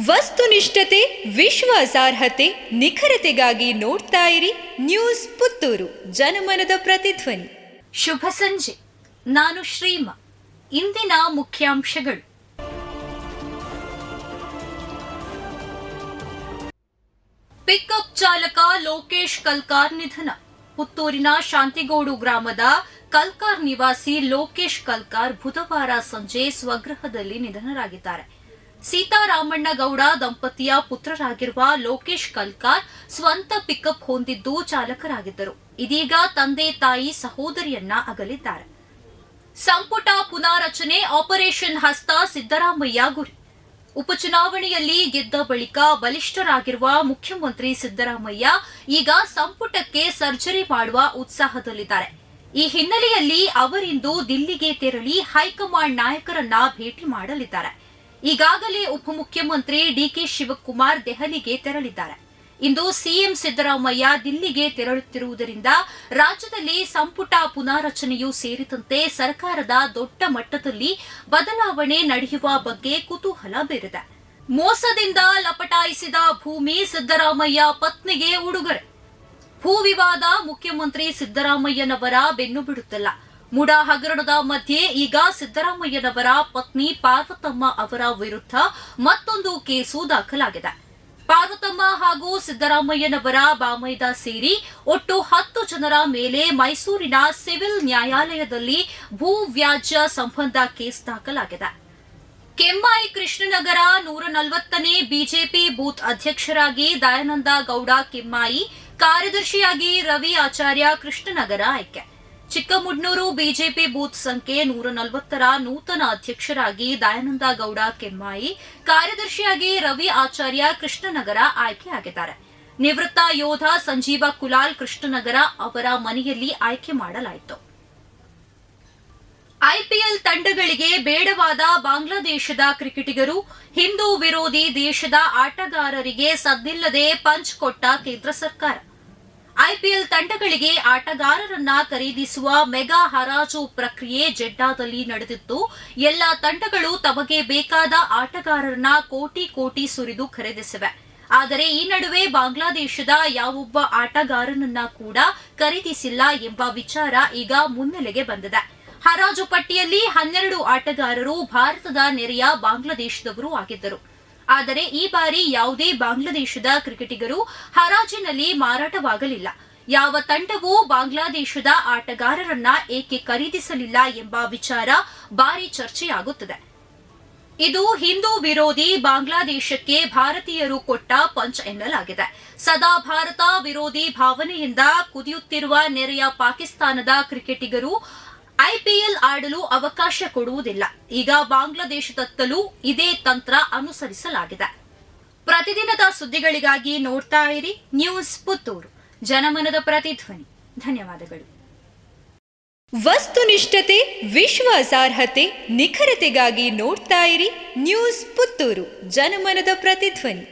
ವಸ್ತುನಿಷ್ಠತೆ, ವಿಶ್ವಾಸಾರ್ಹತೆ, ನಿಖರತೆಗಾಗಿ ನೋಡ್ತಾ ಇರಿ ನ್ಯೂಸ್ ಪುತ್ತೂರು, ಜನಮನದ ಪ್ರತಿಧ್ವನಿ. ಶುಭ ಸಂಜೆ. ನಾನು ಶ್ರೀಮಾ. ಇಂದಿನ ಮುಖ್ಯಾಂಶಗಳು: ಪಿಕಪ್ ಚಾಲಕ ಲೋಕೇಶ್ ಕಲ್ಕಾರ್ ನಿಧನ. ಪುತ್ತೂರಿನ ಶಾಂತಿಗೋಡು ಗ್ರಾಮದ ಕಲ್ಕಾರ್ ನಿವಾಸಿ ಲೋಕೇಶ್ ಕಲ್ಕಾರ್ ಬುಧವಾರ ಸಂಜೆ ಸ್ವಗೃಹದಲ್ಲಿ ನಿಧನರಾಗಿದ್ದಾರೆ. ಸೀತಾರಾಮಣ್ಣ ಗೌಡ ದಂಪತಿಯ ಪುತ್ರರಾಗಿರುವ ಲೋಕೇಶ್ ಕಲ್ಕಾರ್ ಸ್ವಂತ ಪಿಕಪ್ ಹೊಂದಿದ್ದು ಚಾಲಕರಾಗಿದ್ದರು. ಇದೀಗ ತಂದೆ ತಾಯಿ ಸಹೋದರಿಯನ್ನ ಅಗಲಿದ್ದಾರೆ. ಸಂಪುಟ ಪುನಾರಚನೆ ಆಪರೇಷನ್ ಹಸ್ತ ಸಿದ್ದರಾಮಯ್ಯ ಗುರಿ. ಉಪಚುನಾವಣೆಯಲ್ಲಿ ಗೆದ್ದ ಬಳಿಕ ಬಲಿಷ್ಠರಾಗಿರುವ ಮುಖ್ಯಮಂತ್ರಿ ಸಿದ್ದರಾಮಯ್ಯ ಈಗ ಸಂಪುಟಕ್ಕೆ ಸರ್ಜರಿ ಮಾಡುವ ಉತ್ಸಾಹದಲ್ಲಿದ್ದಾರೆ. ಈ ಹಿನ್ನೆಲೆಯಲ್ಲಿ ಅವರಿಂದು ದಿಲ್ಲಿಗೆ ತೆರಳಿ ಹೈಕಮಾಂಡ್ ನಾಯಕರನ್ನ ಭೇಟಿ ಮಾಡಲಿದ್ದಾರೆ. ಈಗಾಗಲೇ ಉಪಮುಖ್ಯಮಂತ್ರಿ ಡಿಕೆ ಶಿವಕುಮಾರ್ ದೆಹಲಿಗೆ ತೆರಳಿದ್ದಾರೆ. ಇಂದು ಸಿಎಂ ಸಿದ್ದರಾಮಯ್ಯ ದಿಲ್ಲಿಗೆ ತೆರಳುತ್ತಿರುವುದರಿಂದ ರಾಜ್ಯದಲ್ಲಿ ಸಂಪುಟ ಪುನಾರಚನೆಯೂ ಸೇರಿದಂತೆ ಸರ್ಕಾರದ ದೊಡ್ಡ ಮಟ್ಟದಲ್ಲಿ ಬದಲಾವಣೆ ನಡೆಯುವ ಬಗ್ಗೆ ಕುತೂಹಲ ಬೇರಿದೆ. ಮೋಸದಿಂದ ಲಪಟಾಯಿಸಿದ ಭೂಮಿ ಸಿದ್ದರಾಮಯ್ಯ ಪತ್ನಿಗೆ ಉಡುಗೊರೆ. ಭೂ ವಿವಾದ ಮುಖ್ಯಮಂತ್ರಿ ಸಿದ್ದರಾಮಯ್ಯನವರ ಬೆನ್ನು ಬಿಡುತ್ತಿಲ್ಲ. ಮುಡಾ ಹಗರಣದ ಮಧ್ಯೆ ಈಗ ಸಿದ್ದರಾಮಯ್ಯನವರ ಪತ್ನಿ ಪಾರ್ವತಮ್ಮ ಅವರ ವಿರುದ್ಧ ಮತ್ತೊಂದು ಕೇಸು ದಾಖಲಾಗಿದೆ. ಪಾರ್ವತಮ್ಮ ಹಾಗೂ ಸಿದ್ದರಾಮಯ್ಯನವರ ಬಾಮೈದ ಸೇರಿ ಒಟ್ಟು 10 ಜನರ ಮೇಲೆ ಮೈಸೂರಿನ ಸಿವಿಲ್ ನ್ಯಾಯಾಲಯದಲ್ಲಿ ಭೂ ವ್ಯಾಜ್ಯ ಸಂಬಂಧ ಕೇಸ್ ದಾಖಲಾಗಿದೆ. ಕೆಮ್ಮಾಯಿ ಕೃಷ್ಣನಗರ 140ನೇ ಬಿಜೆಪಿ ಬೂತ್ ಅಧ್ಯಕ್ಷರಾಗಿ ದಯಾನಂದ ಗೌಡ ಕೆಮ್ಮಾಯಿ, ಕಾರ್ಯದರ್ಶಿಯಾಗಿ ರವಿ ಆಚಾರ್ಯ ಕೃಷ್ಣನಗರ ಆಯ್ಕೆ. ಚಿಕ್ಕಮುಡ್ನೂರು ಬಿಜೆಪಿ ಬೂತ್ ಸಂಖ್ಯೆ 140ರ ನೂತನ ಅಧ್ಯಕ್ಷರಾಗಿ ದಯಾನಂದ ಗೌಡ ಕೆಮ್ಮಾಯಿ, ಕಾರ್ಯದರ್ಶಿಯಾಗಿ ರವಿ ಆಚಾರ್ಯ ಕೃಷ್ಣನಗರ ಆಯ್ಕೆಯಾಗಿದ್ದಾರೆ. ನಿವೃತ್ತ ಯೋಧ ಸಂಜೀವ ಕುಲಾಲ್ ಕೃಷ್ಣನಗರ ಅವರ ಮನೆಯಲ್ಲಿ ಆಯ್ಕೆ ಮಾಡಲಾಯಿತು. ಐಪಿಎಲ್ ತಂಡಗಳಿಗೆ ಬೇಡವಾದ ಬಾಂಗ್ಲಾದೇಶದ ಕ್ರಿಕೆಟಿಗರು. ಹಿಂದೂ ವಿರೋಧಿ ದೇಶದ ಆಟಗಾರರಿಗೆ ಸದ್ದಿಲ್ಲದೆ ಪಂಚ್ ಕೊಟ್ಟ ಕೇಂದ್ರ ಸರ್ಕಾರ. ಐಪಿಎಲ್ ತಂಡಗಳಿಗೆ ಆಟಗಾರರನ್ನ ಖರೀದಿಸುವ ಮೆಗಾ ಹರಾಜು ಪ್ರಕ್ರಿಯೆ ಜೆಡ್ಡಾದಲ್ಲಿ ನಡೆದಿದ್ದು, ಎಲ್ಲ ತಂಡಗಳು ತಮಗೆ ಬೇಕಾದ ಆಟಗಾರರನ್ನ ಕೋಟಿ ಸುರಿದು ಖರೀದಿಸಿವೆ. ಆದರೆ ಈ ನಡುವೆ ಬಾಂಗ್ಲಾದೇಶದ ಯಾವೊಬ್ಬ ಆಟಗಾರನನ್ನ ಕೂಡ ಖರೀದಿಸಿಲ್ಲ ಎಂಬ ವಿಚಾರ ಈಗ ಮುನ್ನೆಲೆಗೆ ಬಂದಿದೆ. ಹರಾಜು ಪಟ್ಟಿಯಲ್ಲಿ 12 ಆಟಗಾರರು ಭಾರತದ ನೆರೆಯ ಬಾಂಗ್ಲಾದೇಶದವರು ಆಗಿದ್ದರು. ಆದರೆ ಈ ಬಾರಿ ಯಾವುದೇ ಬಾಂಗ್ಲಾದೇಶದ ಕ್ರಿಕೆಟಿಗರು ಹರಾಜಿನಲ್ಲಿ ಮಾರಾಟವಾಗಲಿಲ್ಲ. ಯಾವ ತಂಡವೂ ಬಾಂಗ್ಲಾದೇಶದ ಆಟಗಾರರನ್ನ ಏಕೆ ಖರೀದಿಸಲಿಲ್ಲ ಎಂಬ ವಿಚಾರ ಭಾರಿ ಚರ್ಚೆಯಾಗುತ್ತದೆ. ಇದು ಹಿಂದೂ ವಿರೋಧಿ ಬಾಂಗ್ಲಾದೇಶಕ್ಕೆ ಭಾರತೀಯರು ಕೊಟ್ಟ ಪಂಚ್ ಎನ್ನಲಾಗಿದೆ. ಸದಾ ಭಾರತ ವಿರೋಧಿ ಭಾವನೆಯಿಂದ ಕುದಿಯುತ್ತಿರುವ ನೆರೆಯ ಪಾಕಿಸ್ತಾನದ ಕ್ರಿಕೆಟಿಗರು ಐಪಿಎಲ್ ಆಡಲು ಅವಕಾಶ ಕೊಡುವುದಿಲ್ಲ. ಈಗ ಬಾಂಗ್ಲಾದೇಶದತ್ತಲೂ ಇದೇ ತಂತ್ರ ಅನುಸರಿಸಲಾಗಿದೆ. ಪ್ರತಿದಿನದ ಸುದ್ದಿಗಳಿಗಾಗಿ ನೋಡ್ತಾ ಇರಿ ನ್ಯೂಸ್ ಪುತ್ತೂರು, ಜನಮನದ ಪ್ರತಿಧ್ವನಿ. ಧನ್ಯವಾದಗಳು. ವಸ್ತುನಿಷ್ಠತೆ, ವಿಶ್ವಾಸಾರ್ಹತೆ, ನಿಖರತೆಗಾಗಿ ನೋಡ್ತಾ ಇರಿ ನ್ಯೂಸ್ ಪುತ್ತೂರು, ಜನಮನದ ಪ್ರತಿಧ್ವನಿ.